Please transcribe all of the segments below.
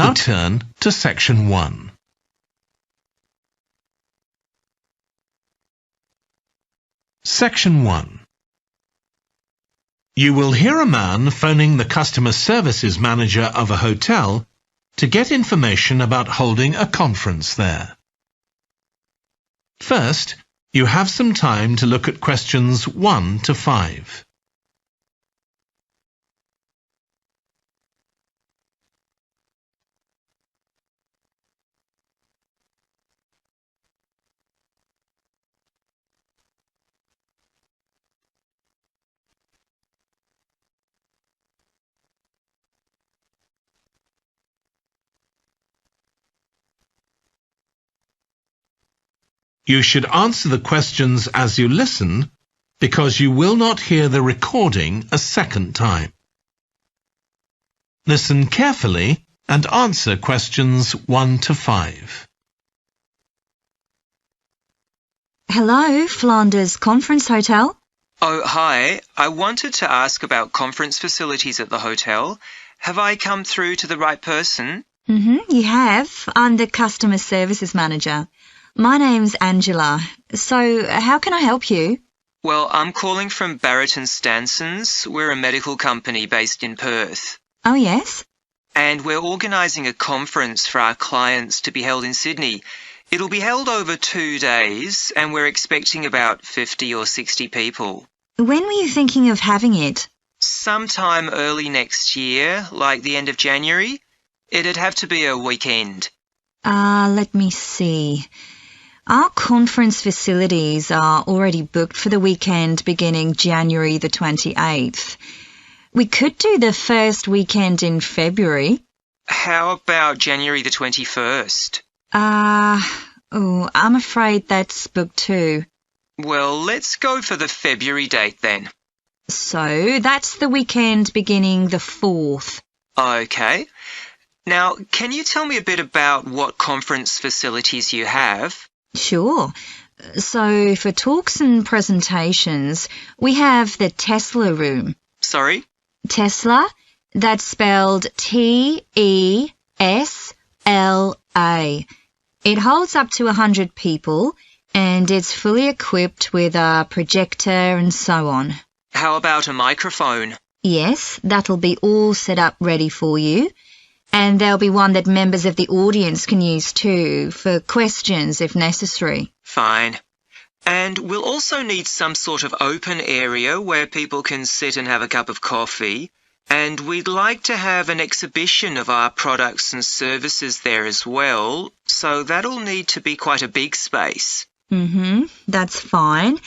Now turn to Section 1. Section 1. You will hear a man phoning the customer services manager of a hotel to get information about holding a conference there. First, you have some time to look at questions 1 to 5. You should answer the questions as you listen, because you will not hear the recording a second time. Listen carefully and answer questions 1 to 5. Hello, Flanders Conference Hotel. Oh, hi. I wanted to ask about conference facilities at the hotel. Have I come through to the right person? You have. I'm the customer services manager. My name's Angela. So, how can I help you? Well, I'm calling from Barrett and Stanson's. We're a medical company based in Perth. Oh, yes? And we're organising a conference for our clients to be held in Sydney. It'll be held over 2 days, and we're expecting about 50 or 60 people. When were you thinking of having it? Sometime early next year, like the end of January. It'd have to be a weekend. Let me see. Our conference facilities are already booked for the weekend beginning January the 28th. We could do the first weekend in February. How about January the 21st? I'm afraid that's booked too. Well, let's go for the February date then. So, that's the weekend beginning the 4th. Okay. Now, can you tell me a bit about what conference facilities you have? Sure. So, for talks and presentations, we have the Tesla room. Sorry? Tesla, that's spelled T-E-S-L-A. It holds up to 100 people, and it's fully equipped with a projector and so on. How about a microphone? Yes, that'll be all set up ready for you. And there'll be one that members of the audience can use too, for questions if necessary. Fine. And we'll also need some sort of open area where people can sit and have a cup of coffee. And we'd like to have an exhibition of our products and services there as well, so that'll need to be quite a big space. That's fine.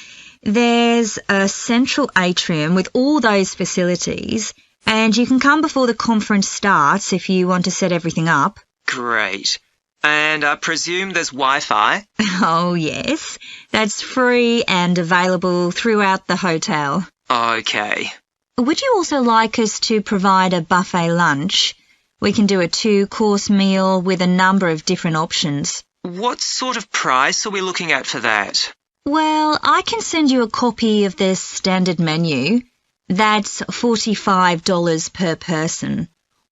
There's a central atrium with all those facilities, and you can come before the conference starts if you want to set everything up. Great. And I presume there's Wi-Fi? Oh, yes. That's free and available throughout the hotel. Okay. Would you also like us to provide a buffet lunch? We can do a 2-course meal with a number of different options. What sort of price are we looking at for that? Well, I can send you a copy of the standard menu. That's $45 per person.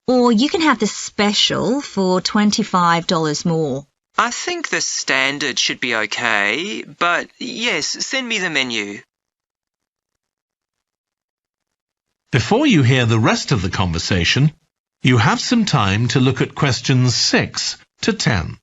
Or you can have the special for $25 more. I think the standard should be okay, but yes, send me the menu. Before you hear the rest of the conversation, you have some time to look at questions 6 to 10.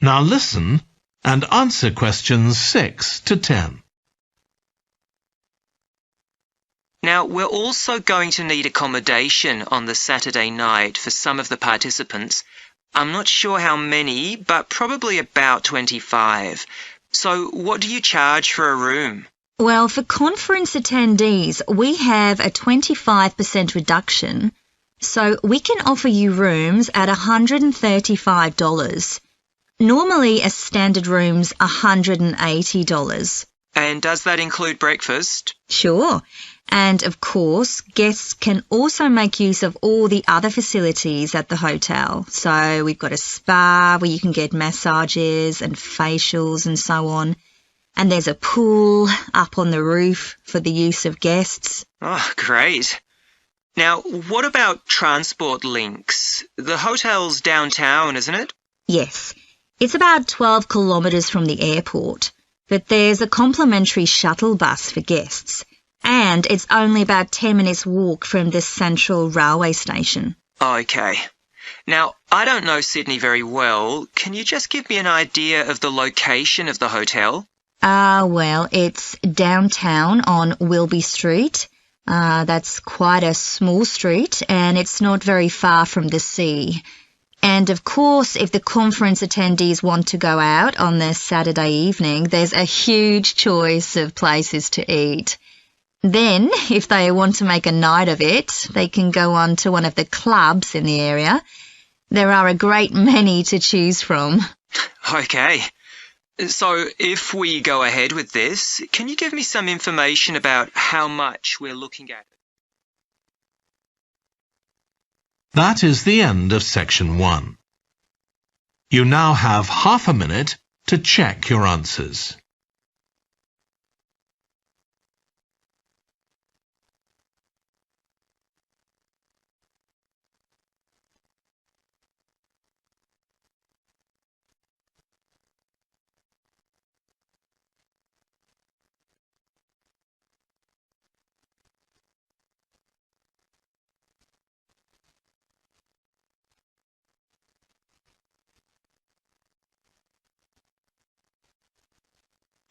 Now listen and answer questions 6 to 10. Now, we're also going to need accommodation on the Saturday night for some of the participants. I'm not sure how many, but probably about 25. So what do you charge for a room? Well, for conference attendees, we have a 25% reduction, so we can offer you rooms at $135. Normally, a standard room's $180. And does that include breakfast? Sure. And of course, guests can also make use of all the other facilities at the hotel. So we've got a spa where you can get massages and facials and so on. And there's a pool up on the roof for the use of guests. Oh, great. Now, what about transport links? The hotel's downtown, isn't it? Yes. It's about 12 kilometres from the airport. But there's a complimentary shuttle bus for guests. And it's only about 10 minutes walk from the Central Railway Station. Okay. Now, I don't know Sydney very well. Can you just give me an idea of the location of the hotel? Well, it's downtown on Wilby Street. That's quite a small street, and it's not very far from the sea. And of course, if the conference attendees want to go out on their Saturday evening, there's a huge choice of places to eat. Then, if they want to make a night of it, they can go on to one of the clubs in the area. There are a great many to choose from. Okay. So, if we go ahead with this, can you give me some information about how much we're looking at? That is the end of section 1. You now have half a minute to check your answers.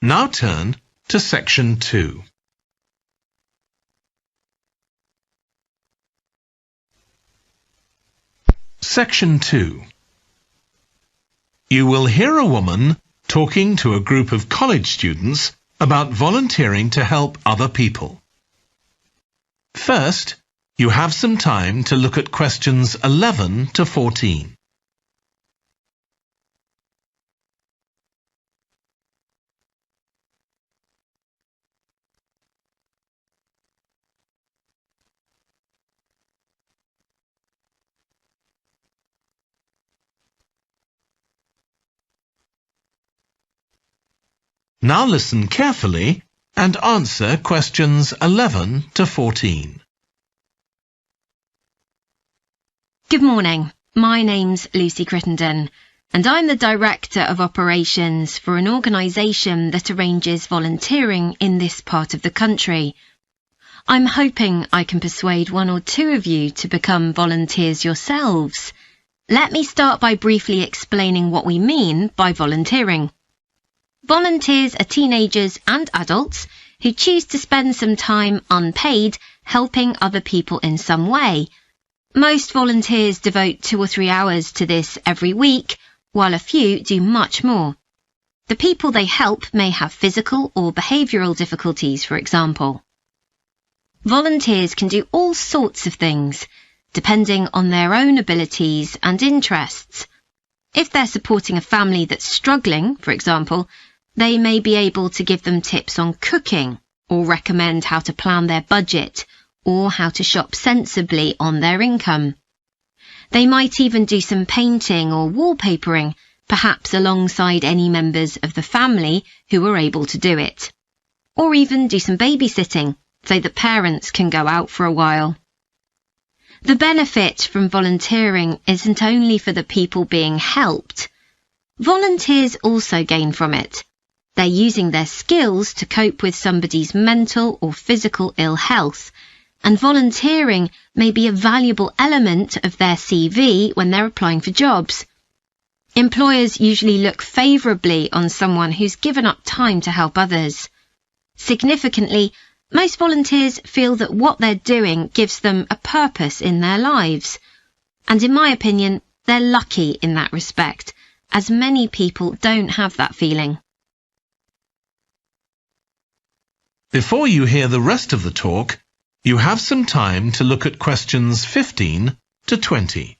Now turn to section 2. Section 2. You will hear a woman talking to a group of college students about volunteering to help other people. First, you have some time to look at questions 11 to 14. Now listen carefully and answer questions 11 to 14. Good morning. My name's Lucy Crittenden, and I'm the Director of Operations for an organisation that arranges volunteering in this part of the country. I'm hoping I can persuade one or two of you to become volunteers yourselves. Let me start by briefly explaining what we mean by volunteering. Volunteers are teenagers and adults who choose to spend some time unpaid helping other people in some way. Most volunteers devote 2 or 3 hours to this every week, while a few do much more. The people they help may have physical or behavioural difficulties, for example. Volunteers can do all sorts of things, depending on their own abilities and interests. If they're supporting a family that's struggling, for example, they may be able to give them tips on cooking, or recommend how to plan their budget, or how to shop sensibly on their income. They might even do some painting or wallpapering, perhaps alongside any members of the family who are able to do it. Or even do some babysitting, so that parents can go out for a while. The benefit from volunteering isn't only for the people being helped. Volunteers also gain from it. They're using their skills to cope with somebody's mental or physical ill health, and volunteering may be a valuable element of their CV when they're applying for jobs. Employers usually look favourably on someone who's given up time to help others. Significantly, most volunteers feel that what they're doing gives them a purpose in their lives. And in my opinion, they're lucky in that respect, as many people don't have that feeling. Before you hear the rest of the talk, you have some time to look at questions 15 to 20.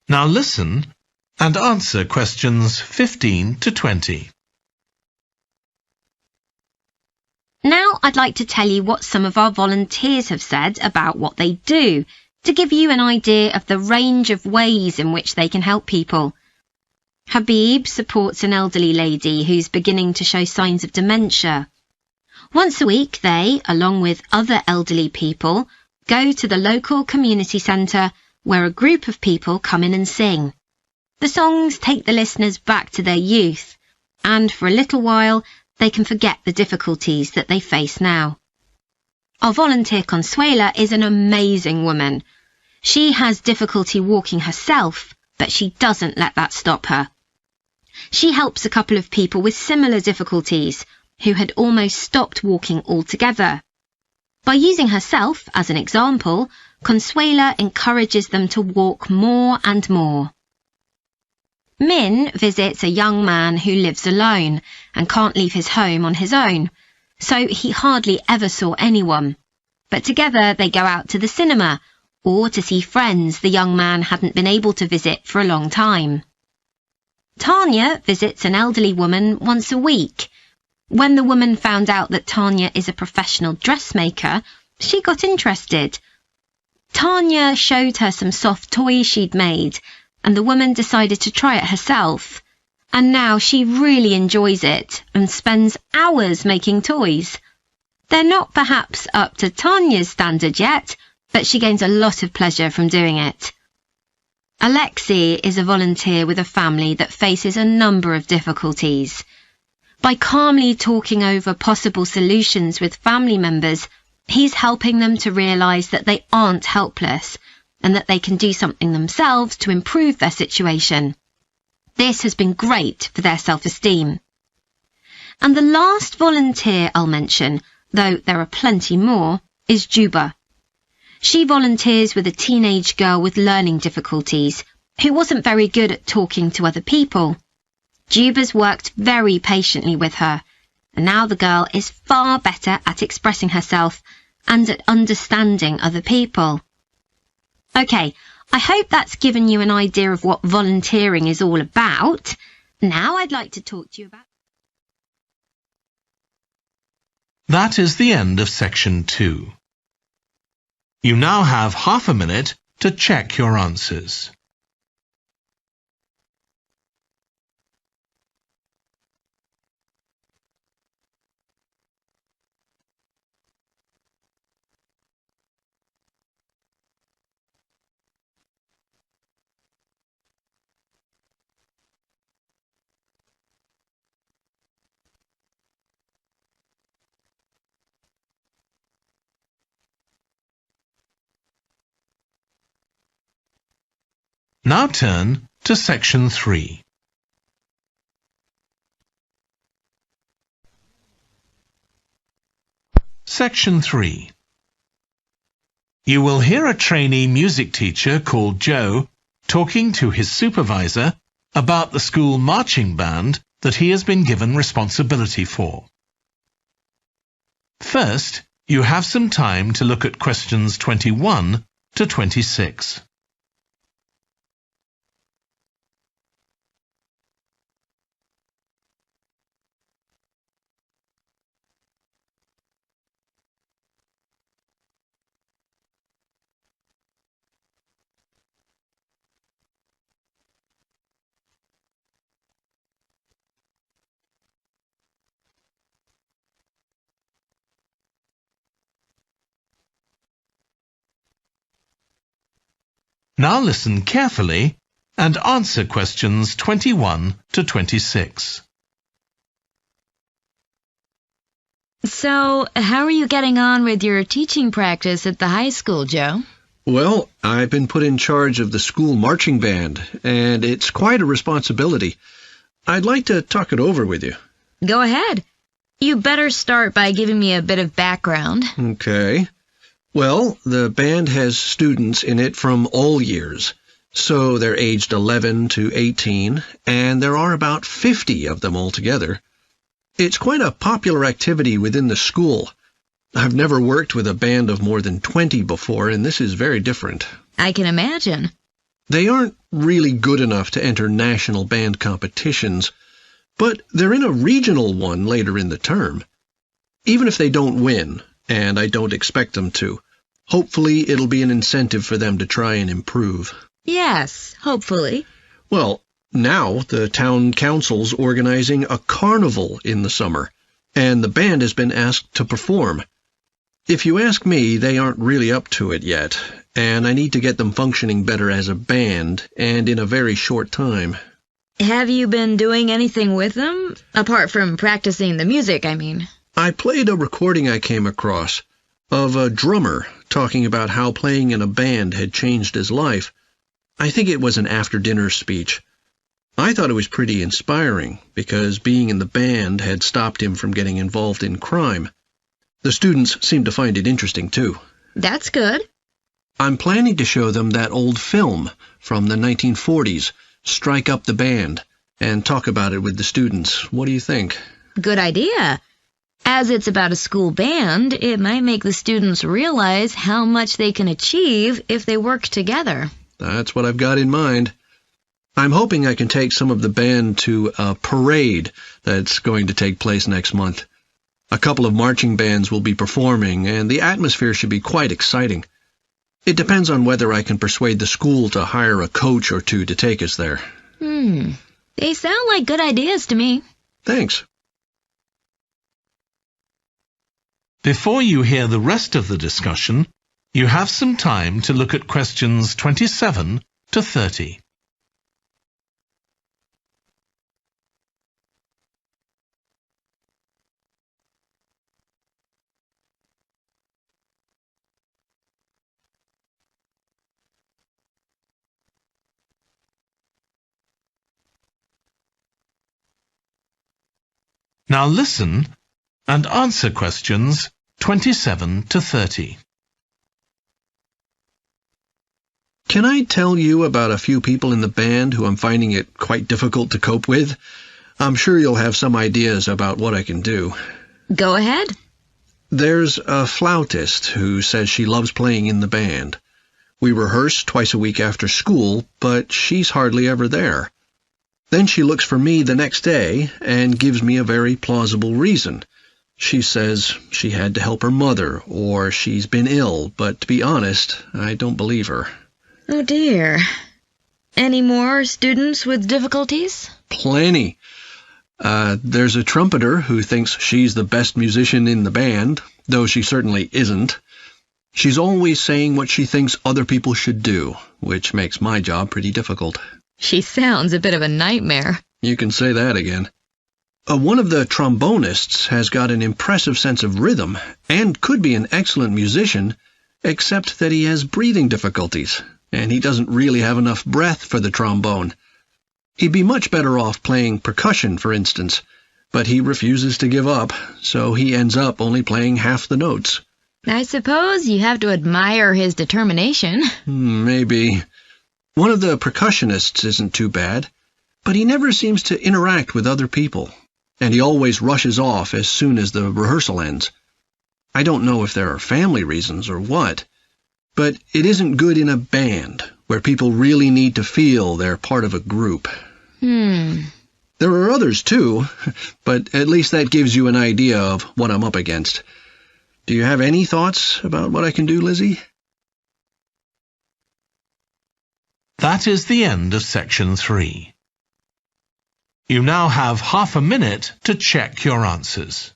Now listen and answer questions 15 to 20. Now I'd like to tell you what some of our volunteers have said about what they do, to give you an idea of the range of ways in which they can help people. Habib supports an elderly lady who's beginning to show signs of dementia. Once a week they, along with other elderly people, go to the local community centre where a group of people come in and sing. The songs take the listeners back to their youth, and for a little while they can forget the difficulties that they face now. Our volunteer Consuela is an amazing woman. She has difficulty walking herself, but she doesn't let that stop her. She helps a couple of people with similar difficulties who had almost stopped walking altogether. By using herself as an example, Consuela encourages them to walk more and more. Min visits a young man who lives alone and can't leave his home on his own, so he hardly ever saw anyone. But together they go out to the cinema or to see friends the young man hadn't been able to visit for a long time. Tanya visits an elderly woman once a week. When the woman found out that Tanya is a professional dressmaker, she got interested. Tanya showed her some soft toys she'd made, and the woman decided to try it herself. And now she really enjoys it and spends hours making toys. They're not perhaps up to Tanya's standard yet, but she gains a lot of pleasure from doing it. Alexi is a volunteer with a family that faces a number of difficulties. By calmly talking over possible solutions with family members, he's helping them to realise that they aren't helpless and that they can do something themselves to improve their situation. This has been great for their self-esteem. And the last volunteer I'll mention, though there are plenty more, is Juba. She volunteers with a teenage girl with learning difficulties who wasn't very good at talking to other people. Juba's worked very patiently with her, and now the girl is far better at expressing herself and at understanding other people. Okay, I hope that's given you an idea of what volunteering is all about. Now I'd like to talk to you about... That is the end of section 2. You now have half a minute to check your answers. Now turn to section 3. Section 3. You will hear a trainee music teacher called Joe talking to his supervisor about the school marching band that he has been given responsibility for. First, you have some time to look at questions 21 to 26. Now listen carefully and answer questions 21 to 26. So, how are you getting on with your teaching practice at the high school, Joe? Well, I've been put in charge of the school marching band, and it's quite a responsibility. I'd like to talk it over with you. Go ahead. You better start by giving me a bit of background. Okay. Well, the band has students in it from all years, so they're aged 11 to 18, and there are about 50 of them altogether. It's quite a popular activity within the school. I've never worked with a band of more than 20 before, and this is very different. I can imagine. They aren't really good enough to enter national band competitions, but they're in a regional one later in the term. Even if they don't win, and I don't expect them to, hopefully it'll be an incentive for them to try and improve. Yes, hopefully. Well, now the town council's organizing a carnival in the summer, and the band has been asked to perform. If you ask me, they aren't really up to it yet, and I need to get them functioning better as a band, and in a very short time. Have you been doing anything with them? Apart from practicing the music, I mean. I played a recording I came across of a drummer talking about how playing in a band had changed his life. I think it was an after-dinner speech. I thought it was pretty inspiring, because being in the band had stopped him from getting involved in crime. The students seemed to find it interesting, too. That's good. I'm planning to show them that old film from the 1940s, Strike Up the Band, and talk about it with the students. What do you think? Good idea. As it's about a school band, it might make the students realize how much they can achieve if they work together. That's what I've got in mind. I'm hoping I can take some of the band to a parade that's going to take place next month. A couple of marching bands will be performing, and the atmosphere should be quite exciting. It depends on whether I can persuade the school to hire a coach or two to take us there. They sound like good ideas to me. Thanks. Before you hear the rest of the discussion, you have some time to look at questions 27 to 30. Now listen and answer questions 27 to 30. Can I tell you about a few people in the band who I'm finding it quite difficult to cope with? I'm sure you'll have some ideas about what I can do. Go ahead. There's a flautist who says she loves playing in the band. We rehearse twice a week after school, but she's hardly ever there. Then she looks for me the next day and gives me a very plausible reason. She says she had to help her mother, or she's been ill, but to be honest, I don't believe her. Oh dear. Any more students with difficulties? Plenty. There's a trumpeter who thinks she's the best musician in the band, though she certainly isn't. She's always saying what she thinks other people should do, which makes my job pretty difficult. She sounds a bit of a nightmare. You can say that again. One of the trombonists has got an impressive sense of rhythm and could be an excellent musician, except that he has breathing difficulties, and he doesn't really have enough breath for the trombone. He'd be much better off playing percussion, for instance, but he refuses to give up, so he ends up only playing half the notes. I suppose you have to admire his determination. Maybe. One of the percussionists isn't too bad, but he never seems to interact with other people, and he always rushes off as soon as the rehearsal ends. I don't know if there are family reasons or what, but it isn't good in a band where people really need to feel they're part of a group. There are others too, but at least that gives you an idea of what I'm up against. Do you have any thoughts about what I can do, Lizzie? That is the end of section 3. You now have half a minute to check your answers.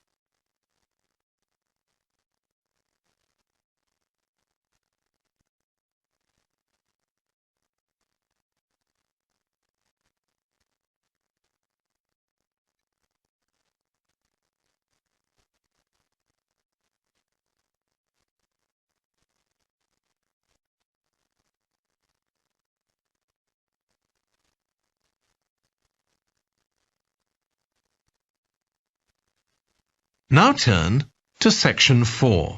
Now turn to section 4.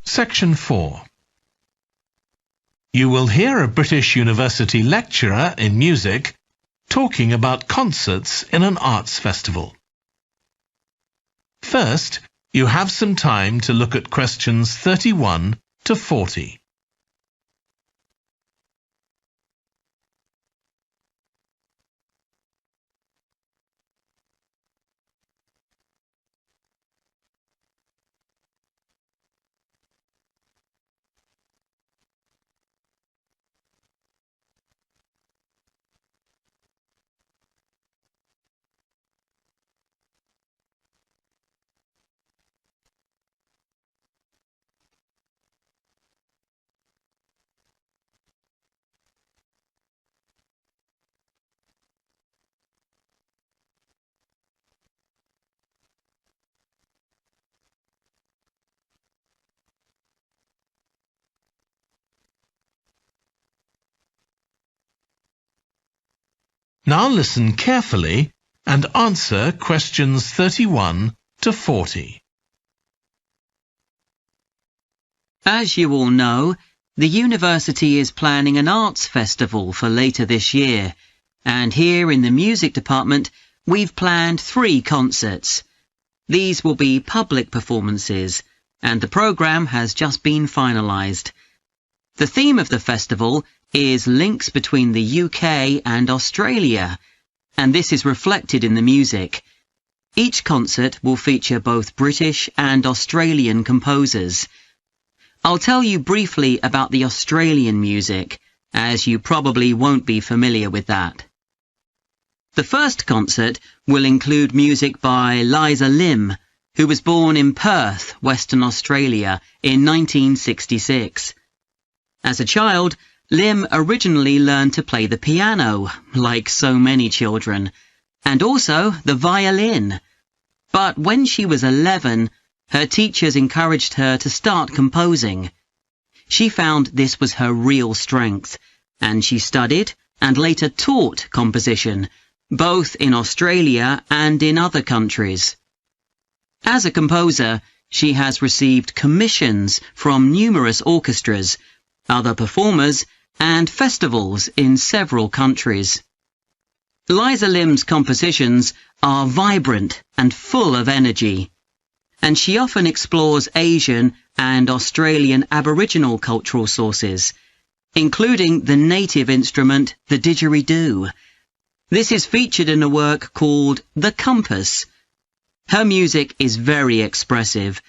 Section 4. You will hear a British University lecturer in music talking about concerts in an arts festival. First, you have some time to look at questions 31 to 40. Now listen carefully and answer questions 31 to 40. As you all know, the university is planning an arts festival for later this year, and here in the music department we've planned 3 concerts. These will be public performances, and the programme has just been finalised. The theme of the festival is links between the UK and Australia, and this is reflected in the music. Each concert will feature both British and Australian composers. I'll tell you briefly about the Australian music, as you probably won't be familiar with that. The first concert will include music by Liza Lim, who was born in Perth, Western Australia, in 1966. As a child, Lim originally learned to play the piano, like so many children, and also the violin. But when she was 11, her teachers encouraged her to start composing. She found this was her real strength, and she studied and later taught composition, both in Australia and in other countries. As a composer, she has received commissions from numerous orchestras, other performers, and festivals in several countries. Liza Lim's compositions are vibrant and full of energy, and she often explores Asian and Australian Aboriginal cultural sources, including the native instrument, the didgeridoo. This is featured in a work called The Compass. Her music is very expressive,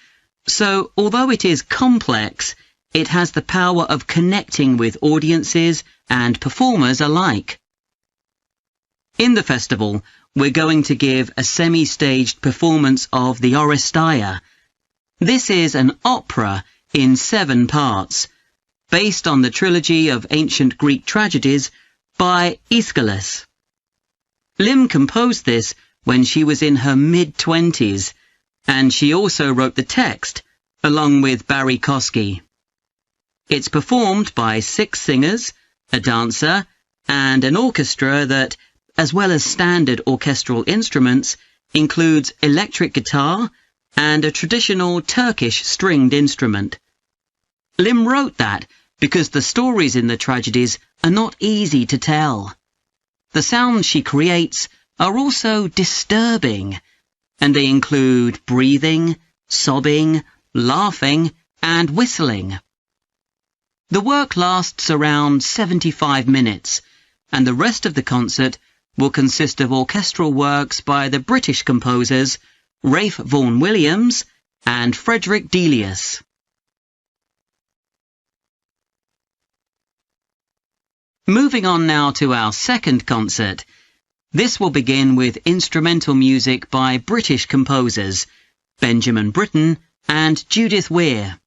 so although it is complex, it has the power of connecting with audiences and performers alike. In the festival, we're going to give a semi-staged performance of the Oresteia. This is an opera in 7 parts, based on the trilogy of ancient Greek tragedies by Aeschylus. Lim composed this when she was in her mid-20s, and she also wrote the text, along with Barry Kosky. It's performed by 6 singers, a dancer, and an orchestra that, as well as standard orchestral instruments, includes electric guitar and a traditional Turkish stringed instrument. Lim wrote that because the stories in the tragedies are not easy to tell. The sounds she creates are also disturbing, and they include breathing, sobbing, laughing, and whistling. The work lasts around 75 minutes, and the rest of the concert will consist of orchestral works by the British composers Ralph Vaughan Williams and Frederick Delius. Moving on now to our second concert. This will begin with instrumental music by British composers Benjamin Britten and Judith Weir.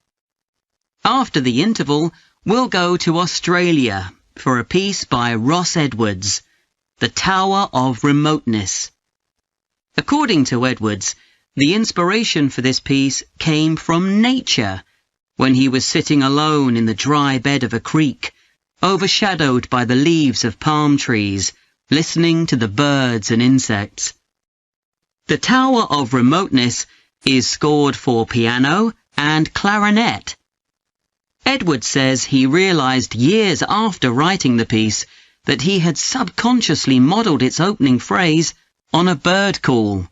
After the interval, we'll go to Australia for a piece by Ross Edwards, The Tower of Remoteness. According to Edwards, the inspiration for this piece came from nature, when he was sitting alone in the dry bed of a creek, overshadowed by the leaves of palm trees, listening to the birds and insects. The Tower of Remoteness is scored for piano and clarinet. Edwards says he realized years after writing the piece that he had subconsciously modelled its opening phrase on a bird call.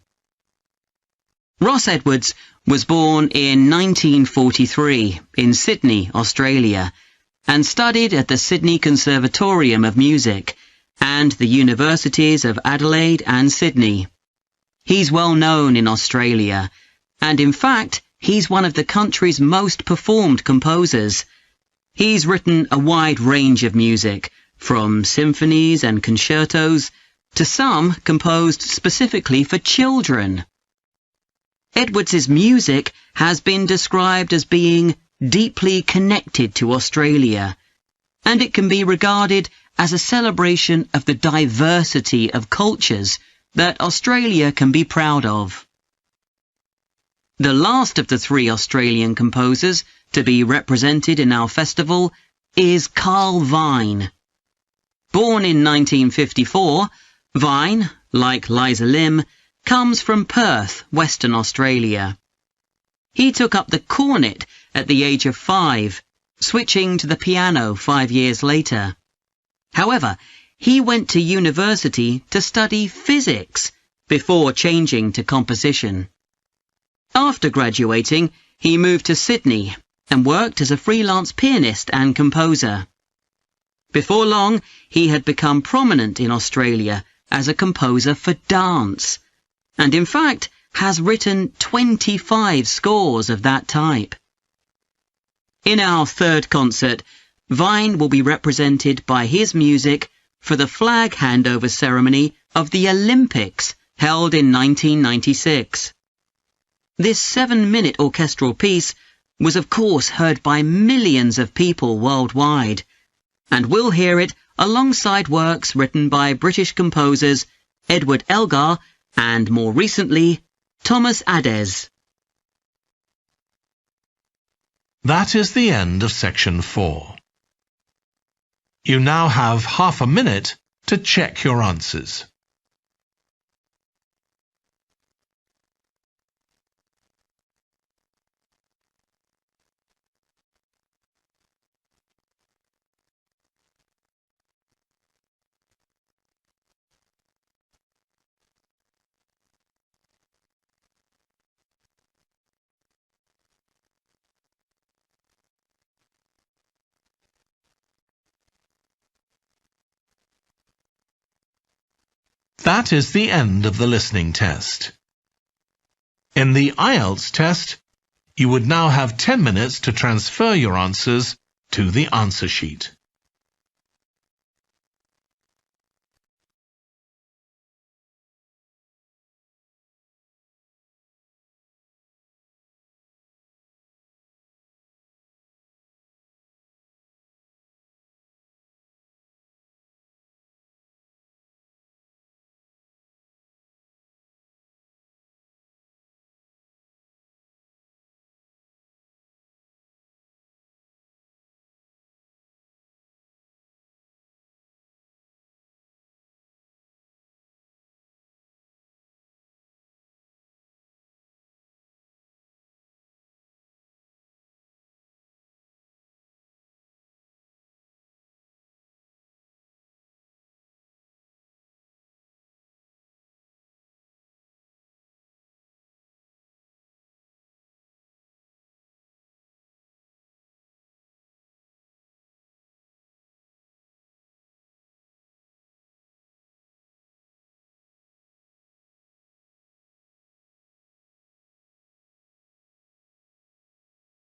Ross Edwards was born in 1943 in Sydney, Australia, and studied at the Sydney Conservatorium of Music and the Universities of Adelaide and Sydney. He's well known in Australia, and in fact, he's one of the country's most performed composers. He's written a wide range of music, from symphonies and concertos to some composed specifically for children. Edwards's music has been described as being deeply connected to Australia, and it can be regarded as a celebration of the diversity of cultures that Australia can be proud of. The last of the three Australian composers to be represented in our festival is Carl Vine. Born in 1954, Vine, like Liza Lim, comes from Perth, Western Australia. He took up the cornet at the age of 5, switching to the piano 5 years later. However, he went to university to study physics before changing to composition. After graduating, he moved to Sydney and worked as a freelance pianist and composer. Before long, he had become prominent in Australia as a composer for dance, and in fact has written 25 scores of that type. In our third concert, Vine will be represented by his music for the flag handover ceremony of the Olympics held in 1996. This 7-minute orchestral piece was of course heard by millions of people worldwide, and we'll hear it alongside works written by British composers Edward Elgar and, more recently, Thomas Adès. That is the end of section 4. You now have half a minute to check your answers. That is the end of the listening test. In the IELTS test, you would now have 10 minutes to transfer your answers to the answer sheet.